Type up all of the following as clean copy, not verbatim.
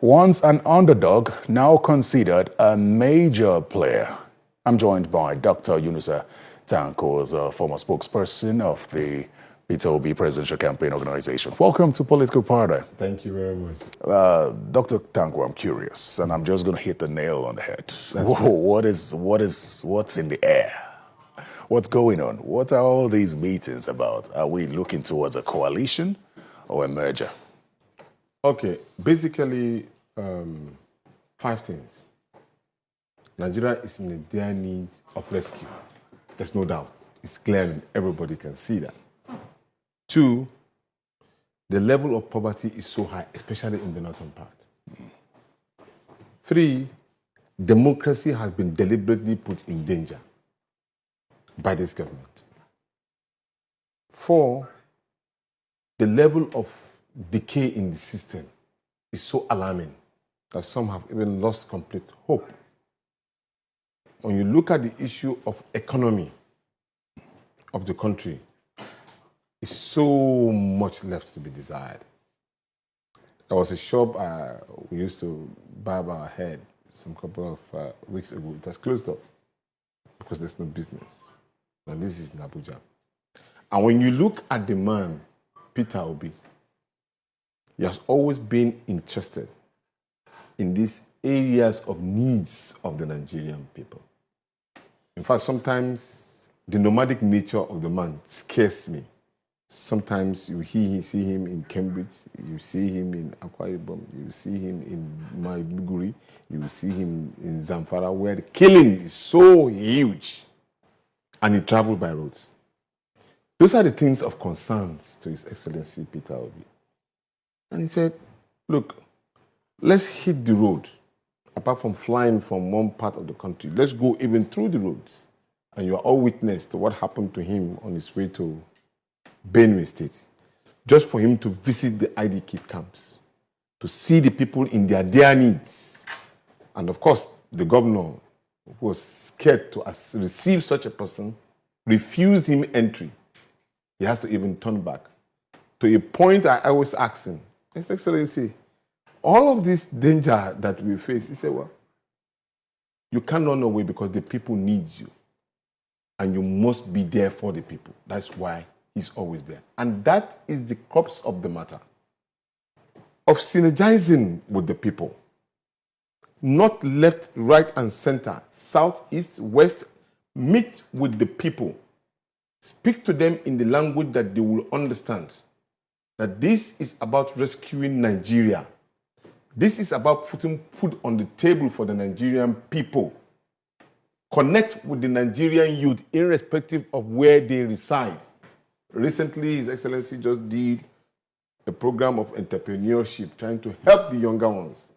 Once an underdog, now considered a major player. I'm joined by Dr. YINUSA Tanko, as a former spokesperson of the Peter Obi Presidential Campaign Organization. Welcome to Political Paradigm. Thank you very much. Dr. Tanko, I'm curious, and I'm just going to hit the nail on the head. What's in the air? What's going on? What are all these meetings about? Are we looking towards a coalition or a merger? Okay, basically, 5 things. Nigeria is in a dire need of rescue. There's no doubt. It's clear and everybody can see that. 2, the level of poverty is so high, especially in the northern part. 3, democracy has been deliberately put in danger by this government. 4, the level of decay in the system is so alarming that some have even lost complete hope. When you look at the issue of economy of the country, it's so much left to be desired. There was a shop we used to barb our head some couple of weeks ago. It has closed up because there's no business. And this is in Abuja. And when you look at the man, Peter Obi, he has always been interested in these areas of needs of the Nigerian people. In fact, sometimes the nomadic nature of the man scares me. Sometimes you see him in Cambridge, you see him in Akwa Ibom, you see him in Maiduguri, you see him in Zamfara, where the killing is so huge, and he traveled by roads. Those are the things of concern to His Excellency Peter Obi. And he said, look, let's hit the road. Apart from flying from one part of the country, let's go even through the roads. And you are all witness to what happened to him on his way to Benue State, just for him to visit the IDK camps, to see the people in their dire needs. And of course, the governor, who was scared to receive such a person, refused him entry. He has to even turn back. To a point, I always ask him, His Excellency, all of this danger that we face, he said, well, you can't run away because the people need you. And you must be there for the people. That's why he's always there. And that is the crux of the matter. Of synergizing with the people. Not left, right, and center. South, east, west. Meet with the people. Speak to them in the language that they will understand. That this is about rescuing Nigeria. This is about putting food on the table for the Nigerian people. Connect with the Nigerian youth irrespective of where they reside. Recently, His Excellency just did a program of entrepreneurship, trying to help the younger ones,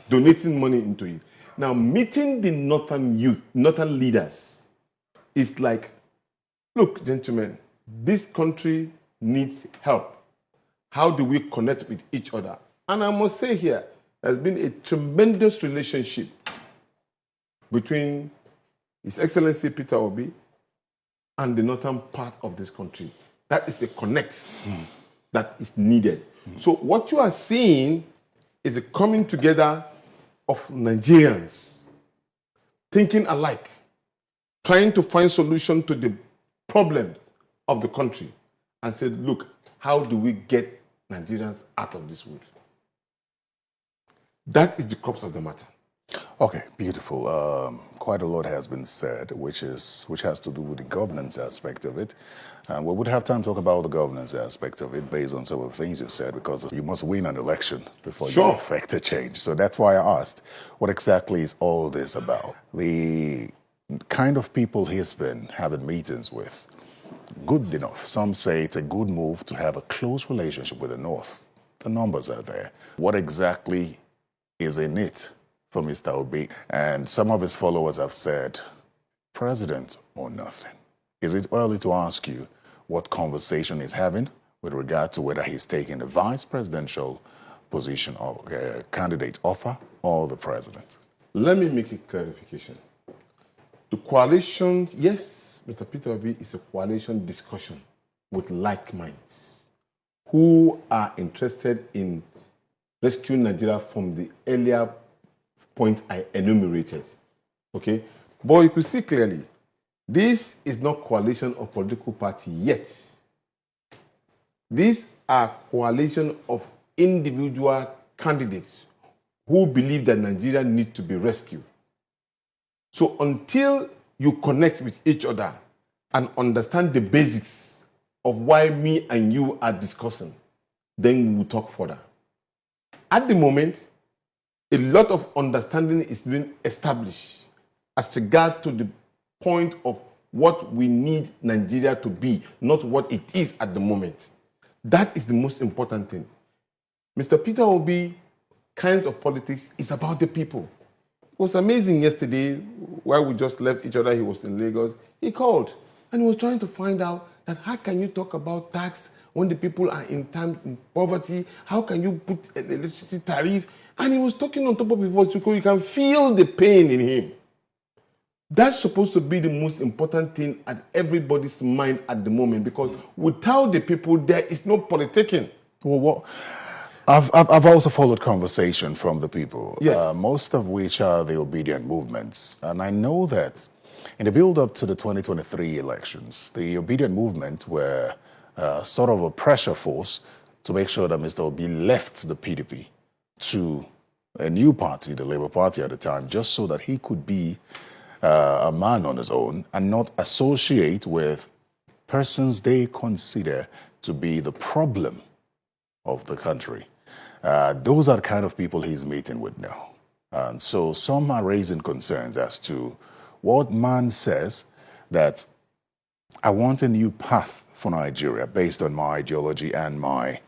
donating money into it. Now, meeting the northern youth, northern leaders, is like, look, gentlemen, this country needs help. How do we connect with each other? And I must say here, there's been a tremendous relationship between His Excellency Peter Obi and the northern part of this country. That is a connect that is needed. So what you are seeing is a coming together of Nigerians, thinking alike, trying to find solution to the problems of the country, and said, look, how do we get Nigerians out of this wood? That is the crux of the matter. Okay, beautiful. Quite a lot has been said, which has to do with the governance aspect of it. And we would have time to talk about the governance aspect of it based on some of the things you said, because you must win an election before you affect a change. So that's why I asked, what exactly is all this about? The kind of people he's been having meetings with, good enough. Some say it's a good move to have a close relationship with the North. The numbers are there. What exactly is in it for Mr. Obi? And some of his followers have said, president or nothing. Is it early to ask you what conversation he's having with regard to whether he's taking the vice presidential position or candidate offer or the president? Let me make a clarification. The coalition, yes, Mr. Peter Obi, is a coalition discussion with like minds who are interested in rescuing Nigeria from the earlier point I enumerated. Okay? But you could see clearly, this is not coalition of political party yet. These are coalition of individual candidates who believe that Nigeria needs to be rescued. So until you connect with each other and understand the basics of why me and you are discussing, then we will talk further. At the moment, a lot of understanding is being established as regard to the point of what we need Nigeria to be, not what it is at the moment. That is the most important thing. Mr. Peter Obi kind of politics is about the people. It was amazing yesterday, while we just left each other, he was in Lagos, he called and he was trying to find out that how can you talk about tax when the people are in poverty? How can you put an electricity tariff? And he was talking on top of his voice, so you can feel the pain in him. That's supposed to be the most important thing at everybody's mind at the moment, because without the people, there is no politicking. Well, I've also followed conversation from the people, Yeah. most of which are the obedient movements. And I know that in the build-up to the 2023 elections, the obedient movement were sort of a pressure force to make sure that Mr. Obi left the PDP to a new party, the Labour Party at the time, just so that he could be a man on his own and not associate with persons they consider to be the problem of the country. Those are the kind of people he's meeting with now. And so some are raising concerns as to what man says that I want a new path for Nigeria based on my ideology and my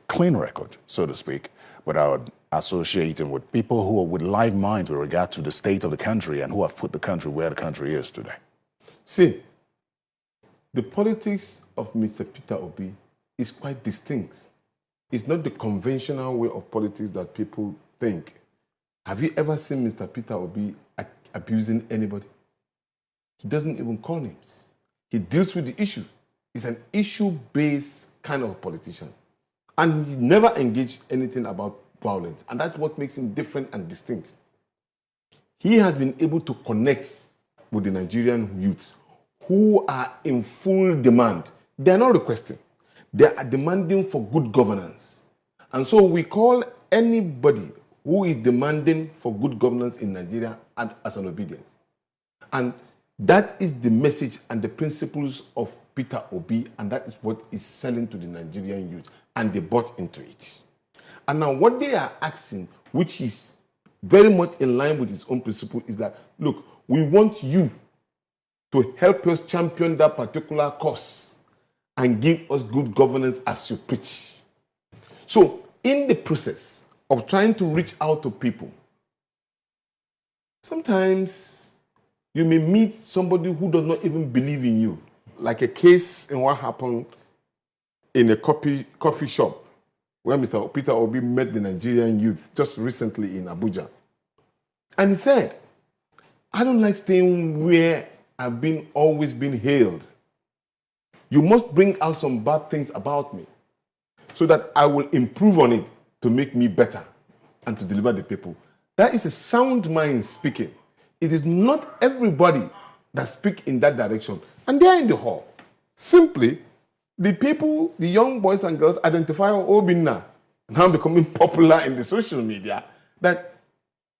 clean record, so to speak, without associating with people who are with like minds with regard to the state of the country and who have put the country where the country is today. See, the politics of Mr. Peter Obi is quite distinct. It's not the conventional way of politics that people think. Have you ever seen Mr. Peter Obi abusing anybody? He doesn't even call names. He deals with the issue. He's an issue-based kind of politician. And he never engaged anything about violence. And that's what makes him different and distinct. He has been able to connect with the Nigerian youth who are in full demand. They are not requesting. They are demanding for good governance. And so we call anybody who is demanding for good governance in Nigeria as an obedient. And that is the message and the principles of Peter Obi, and that is what is selling to the Nigerian youth. And they bought into it. And now what they are asking, which is very much in line with his own principle, is that, look, we want you to help us champion that particular cause and give us good governance as you preach. So in the process of trying to reach out to people, sometimes you may meet somebody who does not even believe in you. Like a case in what happened in a coffee shop where Mr. Peter Obi met the Nigerian youth just recently in Abuja. And he said, I don't like staying where I've always been hailed. You must bring out some bad things about me so that I will improve on it to make me better and to deliver the people. That is a sound mind speaking. It is not everybody that speak in that direction. And they're in the hall. Simply, the people, the young boys and girls identify Obinna, now becoming popular in the social media, that,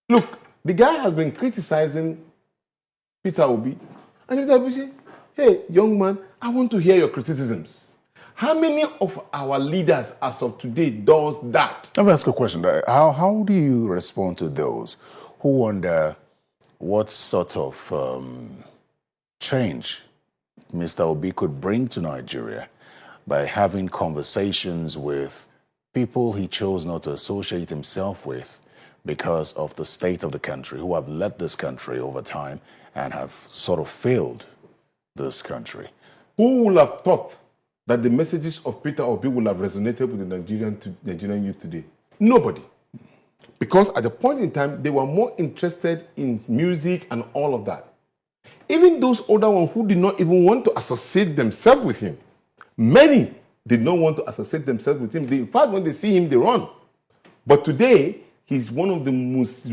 look, the guy has been criticizing Peter Obi, and Peter Obi said, hey, young man, I want to hear your criticisms. How many of our leaders as of today does that? Let me ask you a question. How do you respond to those who wonder what sort of change Mr. Obi could bring to Nigeria by having conversations with people he chose not to associate himself with because of the state of the country, who have led this country over time and have sort of failed this country? Who would have thought that the messages of Peter Obi will have resonated with the Nigerian youth today? Nobody. Because at the point in time, they were more interested in music and all of that. Even those older ones who did not even want to associate themselves with him, many did not want to associate themselves with him. In fact, when they see him, they run. But today, he's one of the most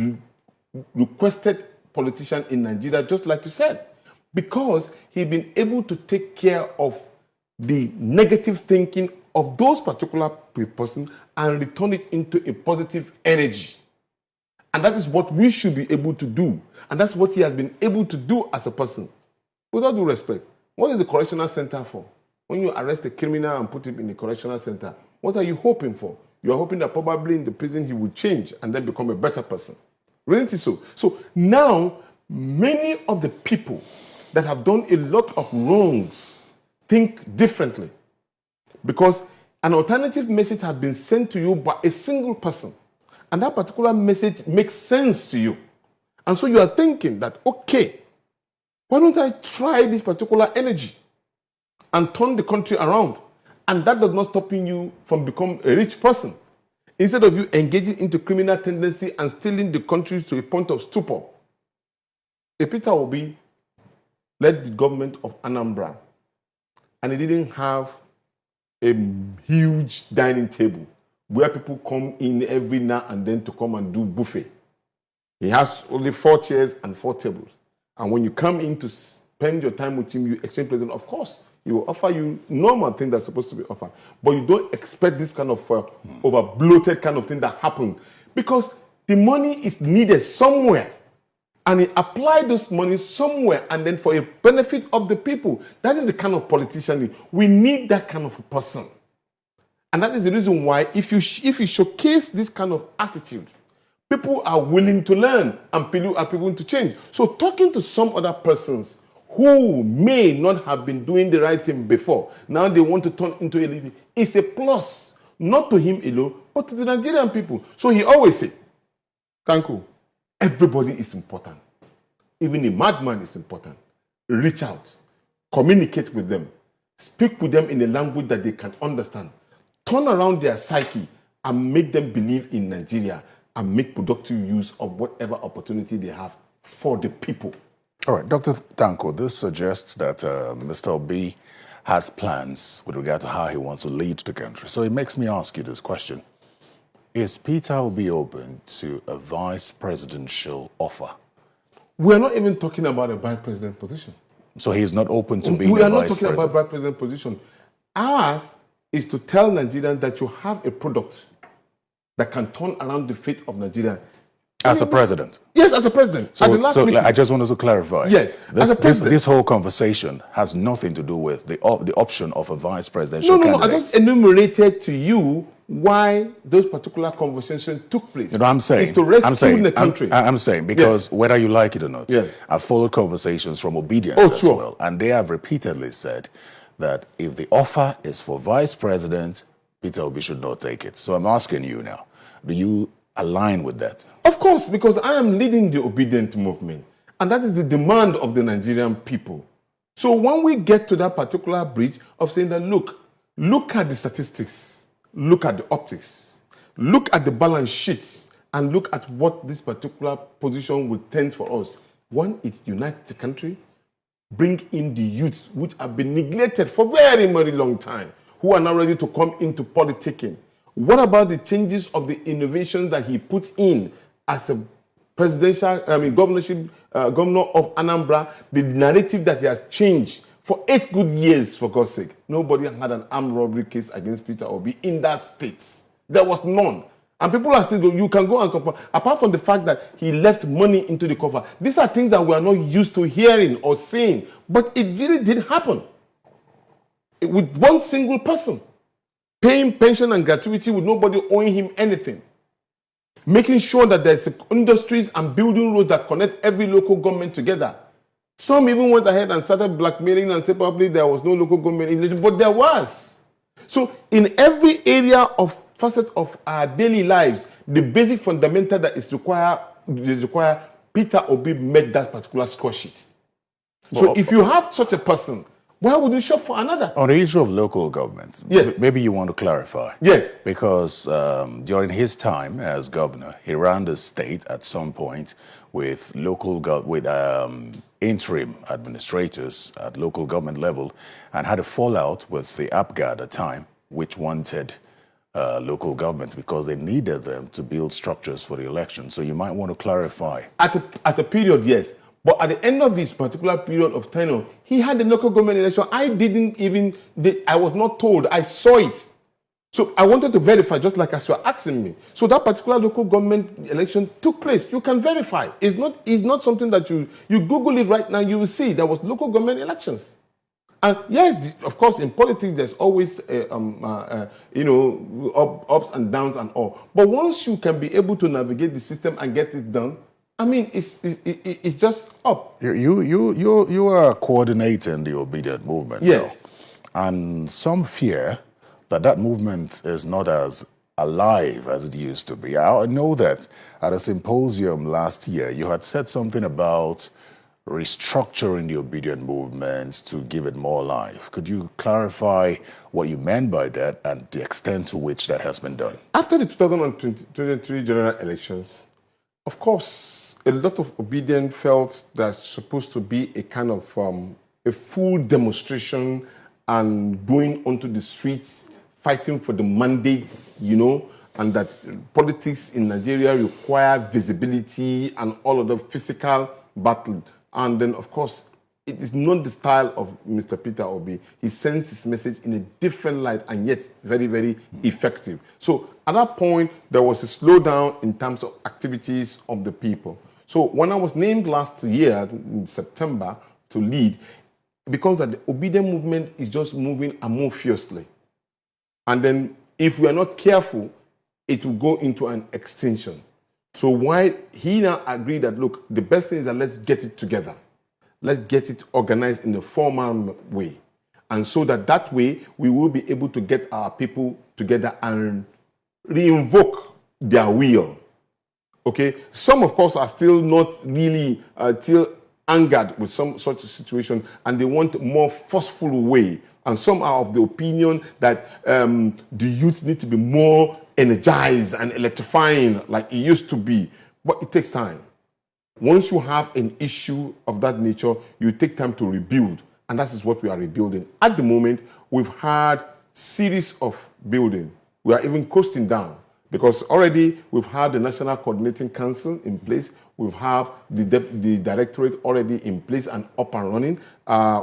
requested politicians in Nigeria, just like you said, because he's been able to take care of the negative thinking of those particular persons and return it into a positive energy. And that is what we should be able to do. And that's what he has been able to do as a person. With all due respect, what is the correctional center for? When you arrest a criminal and put him in a correctional center, what are you hoping for? You are hoping that probably in the prison he will change and then become a better person. Really so? So now, many of the people that have done a lot of wrongs think differently. Because an alternative message has been sent to you by a single person. And that particular message makes sense to you. And so you are thinking that, okay, why don't I try this particular energy and turn the country around? And that does not stop you from becoming a rich person. Instead of you engaging into criminal tendency and stealing the country to a point of stupor, Peter Obi led the government of Anambra, and he didn't have a huge dining table where people come in every now and then to come and do buffet. He has only 4 chairs and 4 tables. And when you come in to spend your time with him, you exchange presents. Of course, he will offer you normal things that's supposed to be offered. But you don't expect this kind of over-bloated kind of thing that happens. Because the money is needed somewhere. And he applied those money somewhere and then for a benefit of the people. That is the kind of politician we need. That kind of a person. And that is the reason why if you showcase this kind of attitude, people are willing to learn and people are willing to change. So talking to some other persons who may not have been doing the right thing before, now they want to turn into a leader, it's a plus, not to him alone, but to the Nigerian people. So he always said, Tanko, everybody is important. Even a madman is important. Reach out, communicate with them, speak with them in a language that they can understand. Turn around their psyche and make them believe in Nigeria and make productive use of whatever opportunity they have for the people. All right, Dr. Tanko, this suggests that Mr. Obi has plans with regard to how he wants to lead the country. So it makes me ask you this question. Is Peter Obi open to a vice presidential offer? We are not even talking about a vice president position. So he's not open to being a vice president? We are not talking about vice president position. Ours is to tell Nigerians that you have a product that can turn around the fate of Nigeria. As a president? Yes, as a president. So, at the last meeting. I just wanted to clarify. Yes, this whole conversation has nothing to do with the option of a vice presidential candidate. No, I just enumerated to you why those particular conversations took place. You know, I'm saying, is to rescue the country. I'm saying, because whether you like it or not, I've followed conversations from Obedience as well, and they have repeatedly said that if the offer is for vice president, Peter Obi should not take it. So I'm asking you now, do you align with that? Of course, because I am leading the Obedient movement, and that is the demand of the Nigerian people. So when we get to that particular bridge of saying that, look at the statistics, look at the optics, look at the balance sheet, and look at what this particular position will tend for us. One, it unites the country, bring in the youth which have been neglected for very, very long time, who are now ready to come into politicking. What about the changes of the innovations that he puts in as a governor of Anambra, the narrative that he has changed for 8 good years, for God's sake? Nobody had an armed robbery case against Peter Obi in that state. There was none. And people are still going, you can go and compare. Apart from the fact that he left money into the cover, these are things that we are not used to hearing or seeing. But it really did happen. With one single person. Paying pension and gratuity with nobody owing him anything. Making sure that there's industries and building roads that connect every local government together. Some even went ahead and started blackmailing and said probably there was no local government, but there was. So in every area of facet of our daily lives, the basic fundamental that is required, Peter Obi met that particular score sheet. So if you have such a person, why would you shop for another? On the issue of local governments, maybe you want to clarify. Yes. Because during his time as governor, he ran the state at some point with interim administrators at local government level and had a fallout with the APGA at the time. which wanted local governments because they needed them to build structures for the election. So you might want to clarify. At a period, yes. But at the end of this particular period of tenure, he had the local government election. I was not told. I saw it. So I wanted to verify, just like as you are asking me. So that particular local government election took place. You can verify. It's not something that you Google it right now, you will see there was local government elections. And yes, of course, in politics, there's always, ups and downs and all. But once you can be able to navigate the system and get it done, I mean, it's just up. You are coordinating the obedient movement. Yes. Now. And some fear that movement is not as alive as it used to be. I know that at a symposium last year, you had said something about restructuring the obedient movement to give it more life. Could you clarify what you meant by that and the extent to which that has been done? After the 2023 general elections, of course, a lot of obedient felt that's supposed to be a kind of a full demonstration and going onto the streets, fighting for the mandates, and that politics in Nigeria require visibility and all of the physical battle. And then, of course, it is not the style of Mr. Peter Obi. He sends his message in a different light and yet very, very effective. So at that point, there was a slowdown in terms of activities of the people. So when I was named last year in September to lead, it becomes that the obedient movement is just moving amorphously. And then if we are not careful, it will go into an extinction. So why he now agreed that, look, the best thing is that let's get it together. Let's get it organized in a formal way. And so that way we will be able to get our people together and reinvoke their will. Okay? Some, of course, are still not really still angered with some such a situation, and they want a more forceful way. And some are of the opinion that the youth need to be more energized and electrifying like it used to be. But it takes time. Once you have an issue of that nature, you take time to rebuild. And that is what we are rebuilding. At the moment, we've had series of building. We are even coasting down because already we've had the National Coordinating Council in place. We've had the directorate already in place and up and running.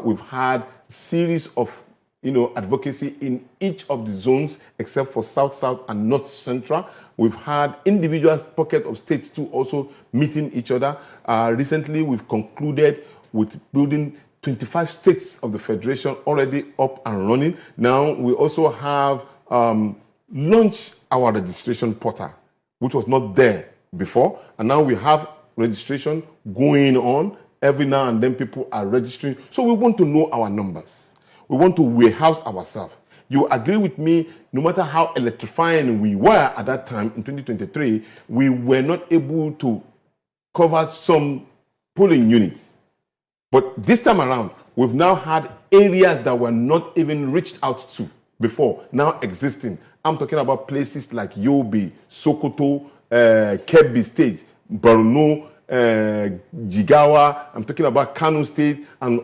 We've had series of advocacy in each of the zones except for South and North Central. We've had individual pockets of states too also meeting each other. Recently, we've concluded with building 25 states of the Federation already up and running. Now, we also have launched our registration portal, which was not there before. And now we have registration going on. Every now and then people are registering. So we want to know our numbers. We want to warehouse ourselves. You agree with me, no matter how electrifying we were at that time in 2023, we were not able to cover some polling units. But this time around, we've now had areas that were not even reached out to before, now existing. I'm talking about places like Yobe, Sokoto, Kebbi State, Borno, Jigawa. I'm talking about Kano State, and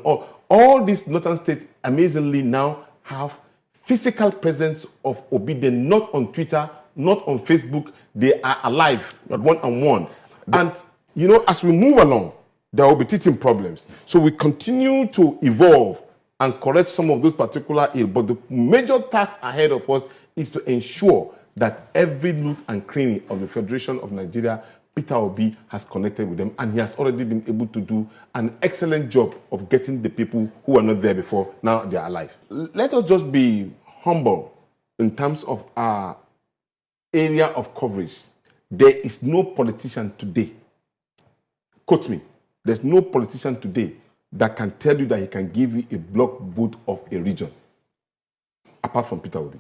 all these northern states amazingly now have physical presence of obedient, not on Twitter, not on Facebook. They are alive, one-on-one. And, as we move along, there will be teething problems. So we continue to evolve and correct some of those particular ills. But the major task ahead of us is to ensure that every nook and cranny of the Federation of Nigeria, Peter Obi has connected with them, and he has already been able to do an excellent job of getting the people who were not there before, now they are alive. Let us just be humble in terms of our area of coverage. There is no politician today, quote me, there's no politician today that can tell you that he can give you a block vote of a region, apart from Peter Obi.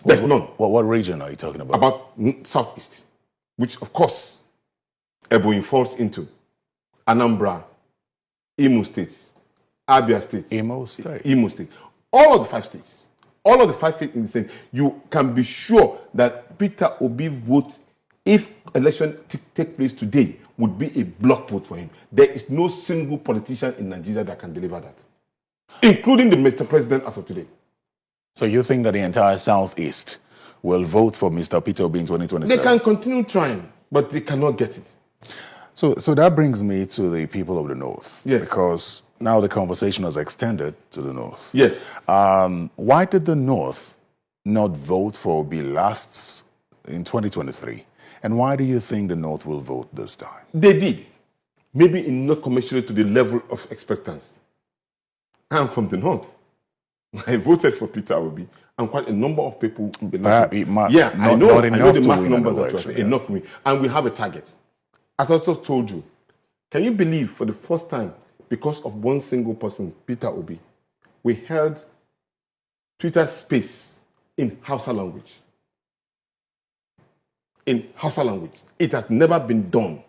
There's none. What region are you talking about? About Southeast, which, of course, Ebonyi falls into. Anambra, Imo States, Abia State. Imo State. Imo State. All of the 5 states. All of the 5 states in the state. You can be sure that Peter Obi vote, if election take place today, would be a block vote for him. There is no single politician in Nigeria that can deliver that, including the Mr. President as of today. So you think that the entire Southeast will vote for Mr. Peter Obi in 2027? They can continue trying, but they cannot get it. So that brings me to the people of the North. Yes. Because now the conversation has extended to the North. Yes. Why did the North not vote for Obi last in 2023? And why do you think the North will vote this time? They did. Maybe not commensurate to the level of expectancy. I'm from the North. I voted for Peter Obi, and quite a number of people. I know the mark number that was enough for me. And we have a target. As I just told you, can you believe for the first time, because of one single person, Peter Obi, we held Twitter space in Hausa language? In Hausa language. It has never been done.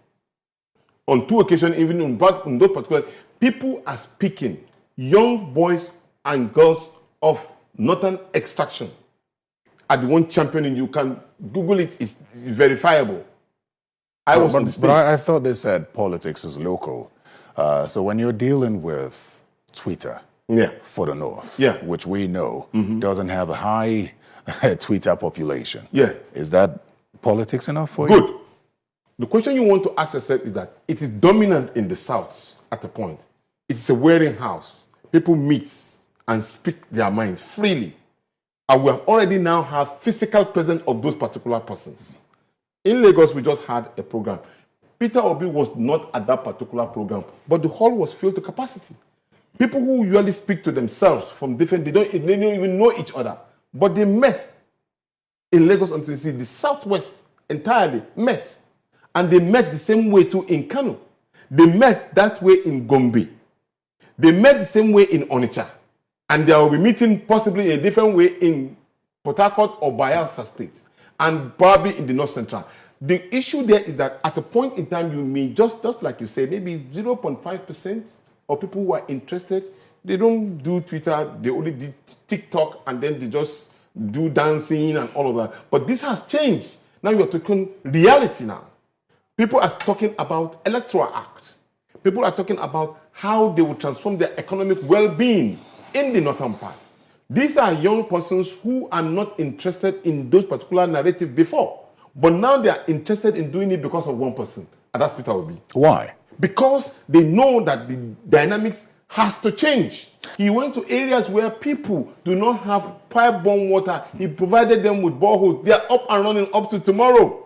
On 2 occasions, even in those particular, people are speaking, young boys and girls of northern extraction are the one championing. You can Google it, it's verifiable. But I thought they said politics is local. So when you're dealing with Twitter for the North, which we know doesn't have a high Twitter population, is that politics enough for you? Good. The question you want to ask yourself is that it is dominant in the South at a point. It's a wearing house. People meet and speak their minds freely. And we have already now have physical presence of those particular persons. In Lagos, we just had a program. Peter Obi was not at that particular program, but the hall was filled to capacity. People who usually speak to themselves from different, they don't even know each other, but they met in Lagos until you see the Southwest entirely met. And they met the same way too in Kano. They met that way in Gombe. They met the same way in Onitsha. And they will be meeting possibly a different way in Port Harcourt or Bayelsa State, and probably in the North Central. The issue there is that at a point in time, you may just like you say, maybe 0.5% of people who are interested, they don't do Twitter, they only do TikTok, and then they just do dancing and all of that. But this has changed. Now you're talking reality now. People are talking about Electoral Act. People are talking about how they will transform their economic well-being in the northern part. These are young persons who are not interested in those particular narratives before. But now they are interested in doing it because of one person, and that's Peter Obi. Why? Because they know that the dynamics has to change. He went to areas where people do not have pipe-borne water. He provided them with boreholes. They are up and running up to tomorrow.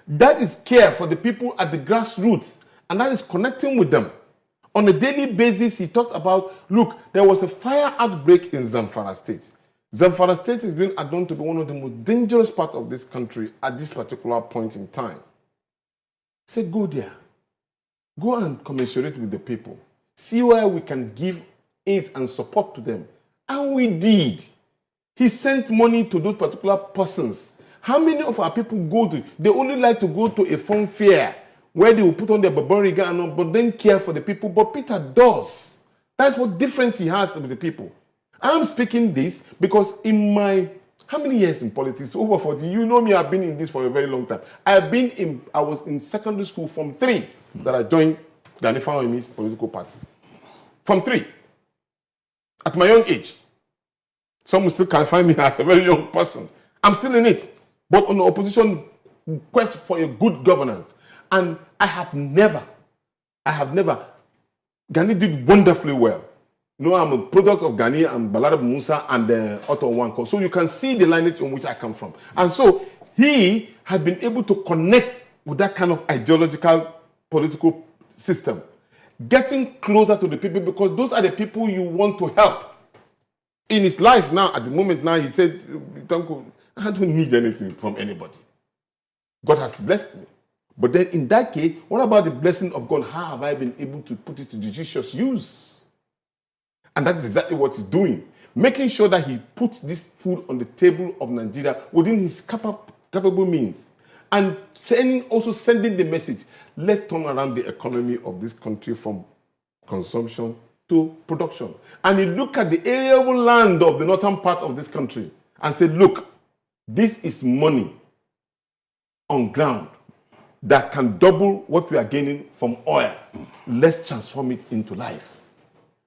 That is care for the people at the grassroots, and that is connecting with them. On a daily basis, he talks about, look, there was a fire outbreak in Zamfara State. Zamfara State is being known to be one of the most dangerous parts of this country at this particular point in time. Say, go there. Go and commensurate with the people. See where we can give aid and support to them. And we did. He sent money to those particular persons. How many of our people go to? They only like to go to a fun fair where they will put on their Barbariga and all, but then care for the people. But Peter does. That's what difference he has with the people. I'm speaking this because in my, how many years in politics? Over 40. You know me, I've been in this for a very long time. I was in secondary school from 3 that I joined Gani Fawemi's political party. From 3. At my young age. Some still can find me as a very young person. I'm still in it. But on the opposition quest for a good governance. And I have never, Gani did wonderfully well. You know, I'm a product of Gani and Balada Musa and Otto Wanko. So you can see the lineage in which I come from. And so he has been able to connect with that kind of ideological political system. Getting closer to the people because those are the people you want to help. In his life now, at the moment now, he said, Tanko, I don't need anything from anybody. God has blessed me. But then in that case, what about the blessing of God? How have I been able to put it to judicious use? And that is exactly what he's doing. Making sure that he puts this food on the table of Nigeria within his capable means. And also sending the message, let's turn around the economy of this country from consumption to production. And you look at the arable land of the northern part of this country and say, look, this is money on ground that can double what we are gaining from oil. Let's transform it into life.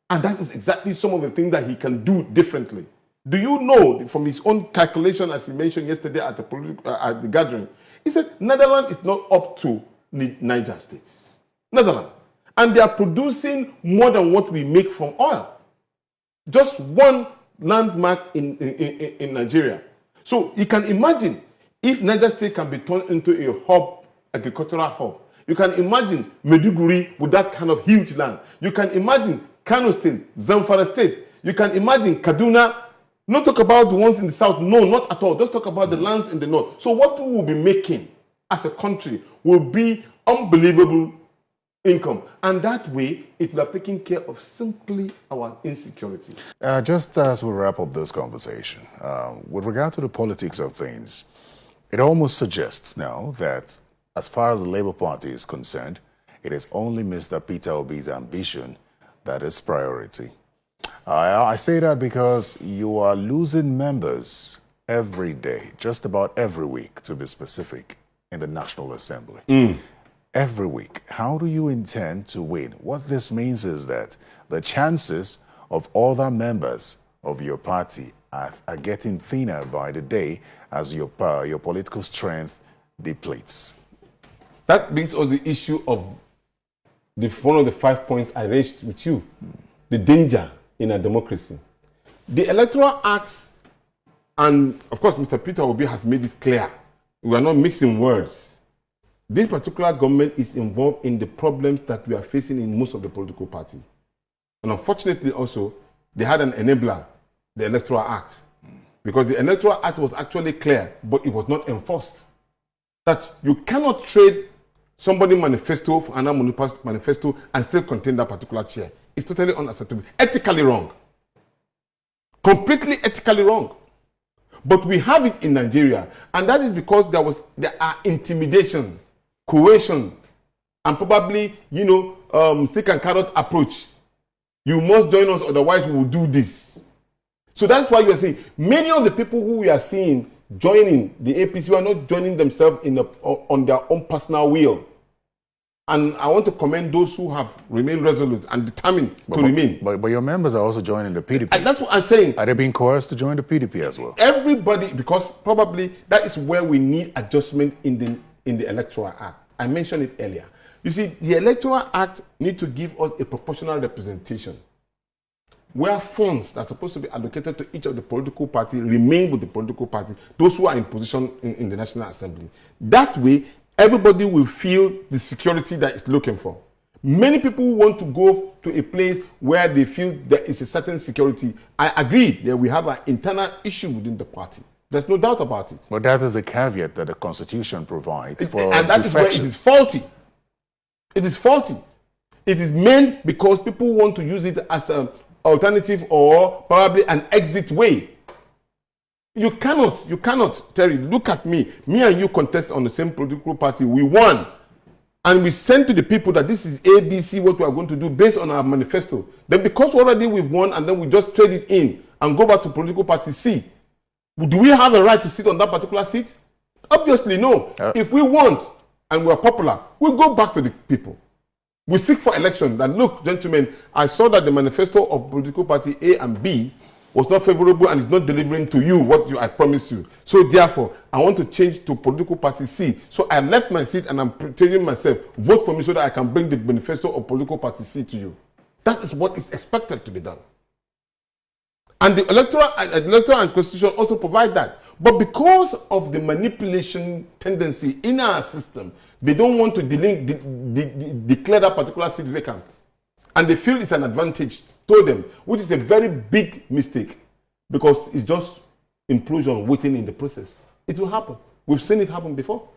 And that is exactly some of the things that he can do differently. Do you know from his own calculation, as he mentioned yesterday at the gathering, he said Netherlands is not up to Niger State. Netherlands. And they are producing more than what we make from oil. Just one landmark in Nigeria. So you can imagine if Niger State can be turned into a hub, agricultural hub. You can imagine Maiduguri with that kind of huge land. You can imagine Kano State, Zamfara State. You can imagine Kaduna. Not talk about the ones in the south. No, not at all. Just talk about the lands in the north. So what we will be making as a country will be unbelievable income. And that way, it will have taken care of simply our insecurity. Just as we wrap up this conversation, with regard to the politics of things, it almost suggests now that as far as the Labour Party is concerned, it is only Mr. Peter Obi's ambition that is priority. I say that because you are losing members every day, just about every week, to be specific, in the National Assembly. Every week. How do you intend to win? What this means is that the chances of other members of your party are getting thinner by the day as your political strength depletes. That brings us the issue of one of the 5 points I raised with you, the danger in a democracy. The Electoral Act, and of course Mr. Peter Obi has made it clear, we are not mixing words. This particular government is involved in the problems that we are facing in most of the political parties. And unfortunately also, they had an enabler, the Electoral Act. Because the Electoral Act was actually clear, but it was not enforced. That you cannot trade somebody's manifesto for another manifesto and still contain that particular chair. It's totally unacceptable. Ethically wrong. Completely ethically wrong. But we have it in Nigeria, and that is because there are intimidation, coercion, and probably, stick and carrot approach. You must join us, otherwise we will do this. So that's why you are seeing many of the people who we are seeing joining the APC are not joining themselves on their own personal will. And I want to commend those who have remained resolute and determined to remain. But your members are also joining the PDP. And that's what I'm saying. Are they being coerced to join the PDP as well? Everybody, because probably that is where we need adjustment in the Electoral Act. I mentioned it earlier. You see, the Electoral Act needs to give us a proportional representation, where funds that are supposed to be allocated to each of the political parties remain with the political party, those who are in position in the National Assembly. That way, everybody will feel the security that it's looking for. Many people want to go to a place where they feel there is a certain security. I agree that we have an internal issue within the party. There's no doubt about it. But that is a caveat that the Constitution provides for and that is where it is faulty. It is faulty. It is meant because people want to use it as an alternative or probably an exit way. You cannot, Terry, look at me. Me and you contest on the same political party. We won. And we sent to the people that this is ABC, what we are going to do based on our manifesto. Then because already we've won and then we just trade it in and go back to political party C. Do we have a right to sit on that particular seat? Obviously, no. If we want and we're popular, we'll go back to the people. We seek for election. And look, gentlemen, I saw that the manifesto of political party A and B was not favorable and is not delivering to you what I promised you. So therefore, I want to change to political party C. So I left my seat and I'm telling myself, vote for me so that I can bring the manifesto of political party C to you. That is what is expected to be done. And the electoral and constitution also provide that. But because of the manipulation tendency in our system, they don't want to declare that particular seat vacant. And they feel it's an advantage to them, which is a very big mistake because it's just implosion waiting in the process. It will happen. We've seen it happen before.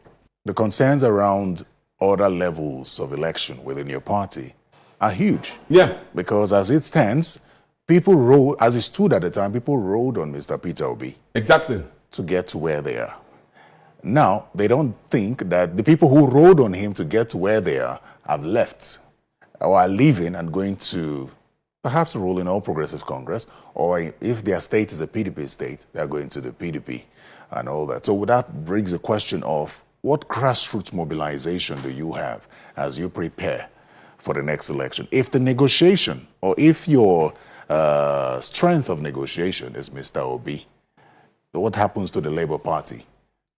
The concerns around other levels of election within your party are huge. Yeah. Because as it stands, people rode, as it stood at the time, people rode on Mr. Peter Obi. Exactly. To get to where they are. Now, they don't think that the people who rode on him to get to where they are have left or are leaving and going to perhaps a ruling All Progressive Congress, or if their state is a PDP state, they're going to the PDP and all that. So that brings the question of what grassroots mobilization do you have as you prepare for the next election? If the negotiation or if your strength of negotiation is Mr. Obi. So what happens to the Labour Party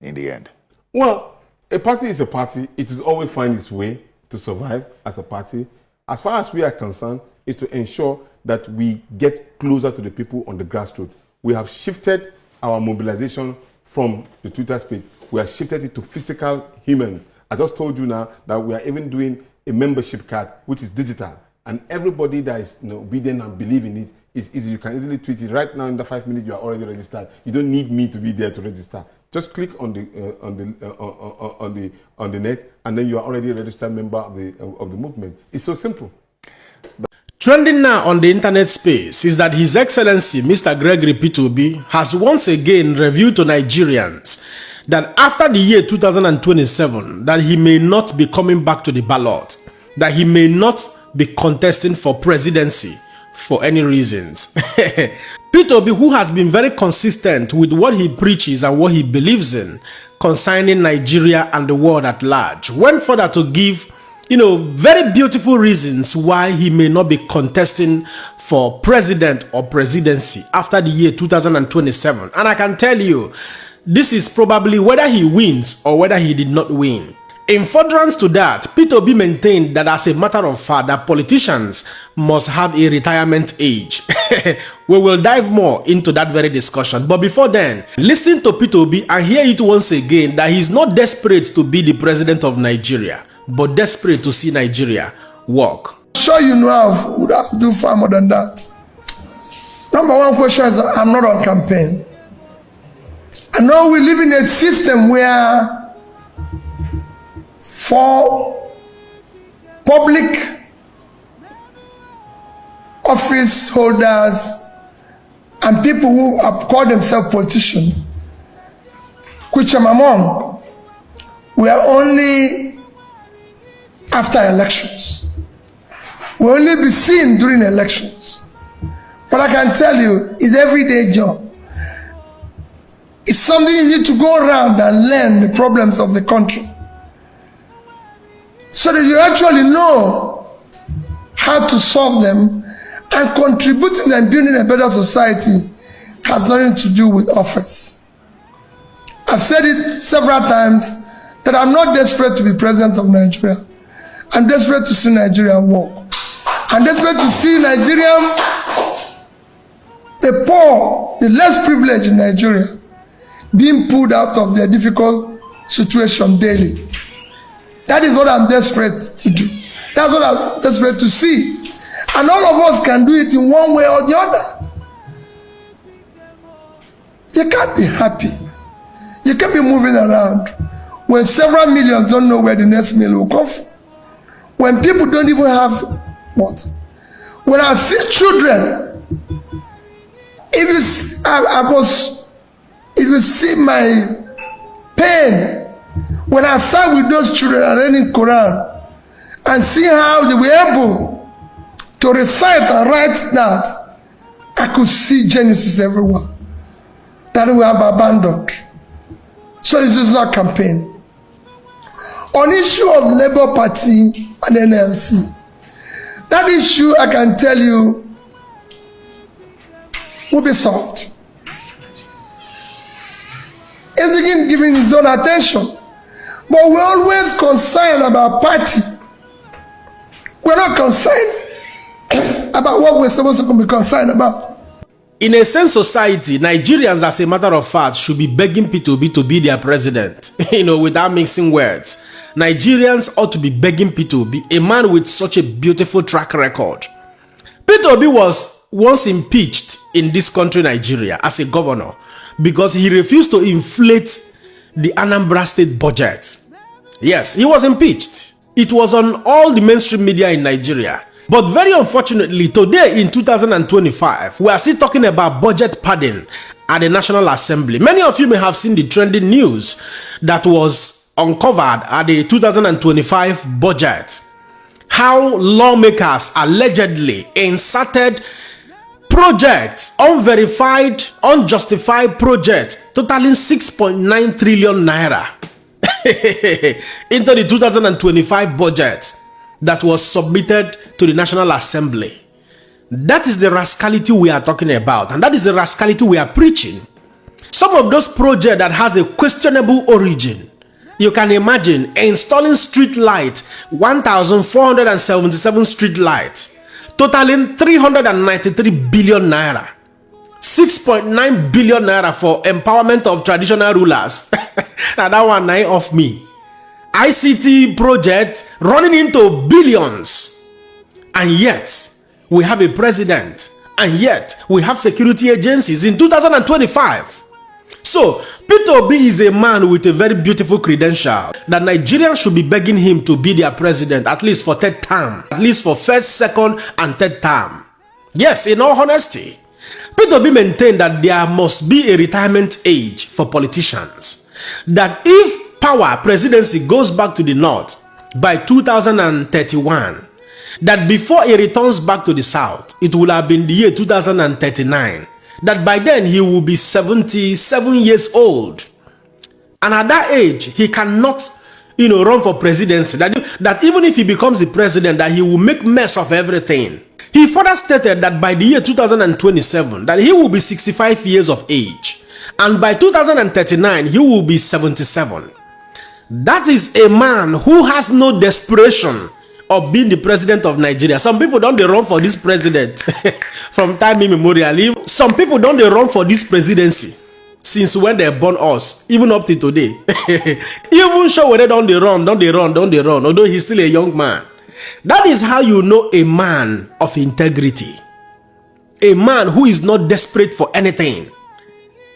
in the end? Well, a party is a party. It will always find its way to survive as a party. As far as we are concerned, is to ensure that we get closer to the people on the grassroots. We have shifted our mobilization from the Twitter space. We have shifted it to physical humans. I just told you now that we are even doing a membership card, which is digital. And everybody that is obedient and believe in it is easy. You can easily tweet it. Right now, in the 5 minutes, you are already registered. You don't need me to be there to register. Just click on the net, and then you are already a registered member of the movement. It's so simple. Trending now on the internet space is that His Excellency Mr. Gregory Peter Obi has once again revealed to Nigerians that after the year 2027, that he may not be coming back to the ballot, that he may not be contesting for presidency for any reasons. Peter Obi, who has been very consistent with what he preaches and what he believes in concerning Nigeria and the world at large, went further to give very beautiful reasons why he may not be contesting for president or presidency after the year 2027. And I can tell you, this is probably whether he wins or whether he did not win. In furtherance to that, Peter Obi maintained that as a matter of fact, that politicians must have a retirement age. We will dive more into that very discussion. But before then, listen to Peter Obi and hear it once again that he's not desperate to be the president of Nigeria, but desperate to see Nigeria work. Sure, I would have to do far more than that. Number one question is, I'm not on campaign. I know we live in a system where for public office holders and people who have called themselves politicians, which I'm among, we are only after elections. We only be seen during elections. But I can tell you, it's everyday job. It's something you need to go around and learn the problems of the country, so that you actually know how to solve them, and contributing and building a better society has nothing to do with office. I've said it several times that I'm not desperate to be president of Nigeria. I'm desperate to see Nigeria work. I'm desperate to see Nigeria, the poor, the less privileged in Nigeria, being pulled out of their difficult situation daily. That is what I'm desperate to do. That's what I'm desperate to see. And all of us can do it in one way or the other. You can't be happy. You can't be moving around when several millions don't know where the next meal will come from. When people don't even have what? When I see children, if you see my pain, when I sat with those children and reading Quran and see how they were able to recite and write that, I could see Genesis everywhere that we have abandoned. So this is not campaign. On issue of Labour Party and NLC, that issue, I can tell you, will be solved. It's begin giving its own attention. But we're always concerned about party. We're not concerned about what we're supposed to be concerned about. In a sense, society, Nigerians, as a matter of fact, should be begging Peter Obi to be their president, without mixing words. Nigerians ought to be begging Peter Obi, a man with such a beautiful track record. Peter Obi was once impeached in this country, Nigeria, as a governor because he refused to inflate the Anambra state budget. Yes, he was impeached. It was on all the mainstream media in Nigeria. But very unfortunately, today in 2025, we are still talking about budget padding at the National Assembly. Many of you may have seen the trending news that was uncovered at the 2025 budget. How lawmakers allegedly inserted projects, unverified, unjustified projects, totaling 6.9 trillion naira into the 2025 budget that was submitted to the National Assembly. That is the rascality we are talking about, and that is the rascality we are preaching. Some of those projects that has a questionable origin. You can imagine installing street light, 1,477 street lights, totaling 393 billion naira. 6.9 billion naira for empowerment of traditional rulers. Now that one nine off me. ICT project running into billions. And yet, we have a president. And yet, we have security agencies in 2025. So, Peter Obi is a man with a very beautiful credential that Nigerians should be begging him to be their president, at least for third term, at least for first, second, and third term. Yes, in all honesty, Peter Obi maintained that there must be a retirement age for politicians. That if power presidency goes back to the north by 2031, that before he returns back to the south, it will have been the year 2039. That by then he will be 77 years old. And at that age, he cannot, run for presidency. That even if he becomes the president, that he will make mess of everything. He further stated that by the year 2027, that he will be 65 years of age. And by 2039, he will be 77. That is a man who has no desperation of being the president of Nigeria. Some people don't run for this president from time immemorial. Some people don't run for this presidency since when they born us, even up to today. Even sure whether don't they run, although he's still a young man. That is how you know a man of integrity. A man who is not desperate for anything.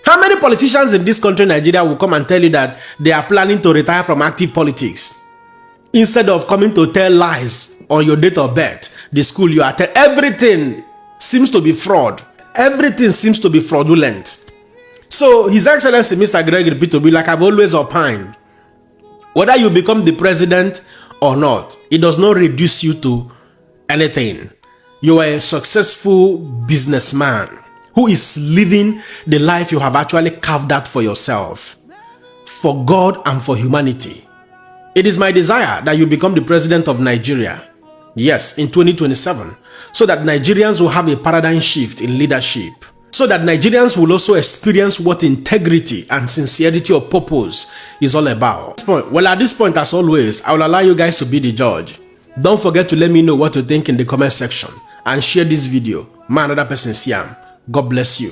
How many politicians in this country, Nigeria, will come and tell you that they are planning to retire from active politics? Instead of coming to tell lies on your date of birth, the school you attend, everything seems to be fraud. Everything seems to be fraudulent. So, His Excellency Mr. Gregory Peter Obi, like I've always opined, whether you become the president or not, it does not reduce you to anything. You are a successful businessman who is living the life you have actually carved out for yourself, for God and for humanity. It is my desire that you become the president of Nigeria, yes, in 2027, so that Nigerians will have a paradigm shift in leadership, so that Nigerians will also experience what integrity and sincerity of purpose is all about. Well, at this point, as always, I will allow you guys to be the judge. Don't forget to let me know what you think in the comment section and share this video. My another person, Siam. God bless you.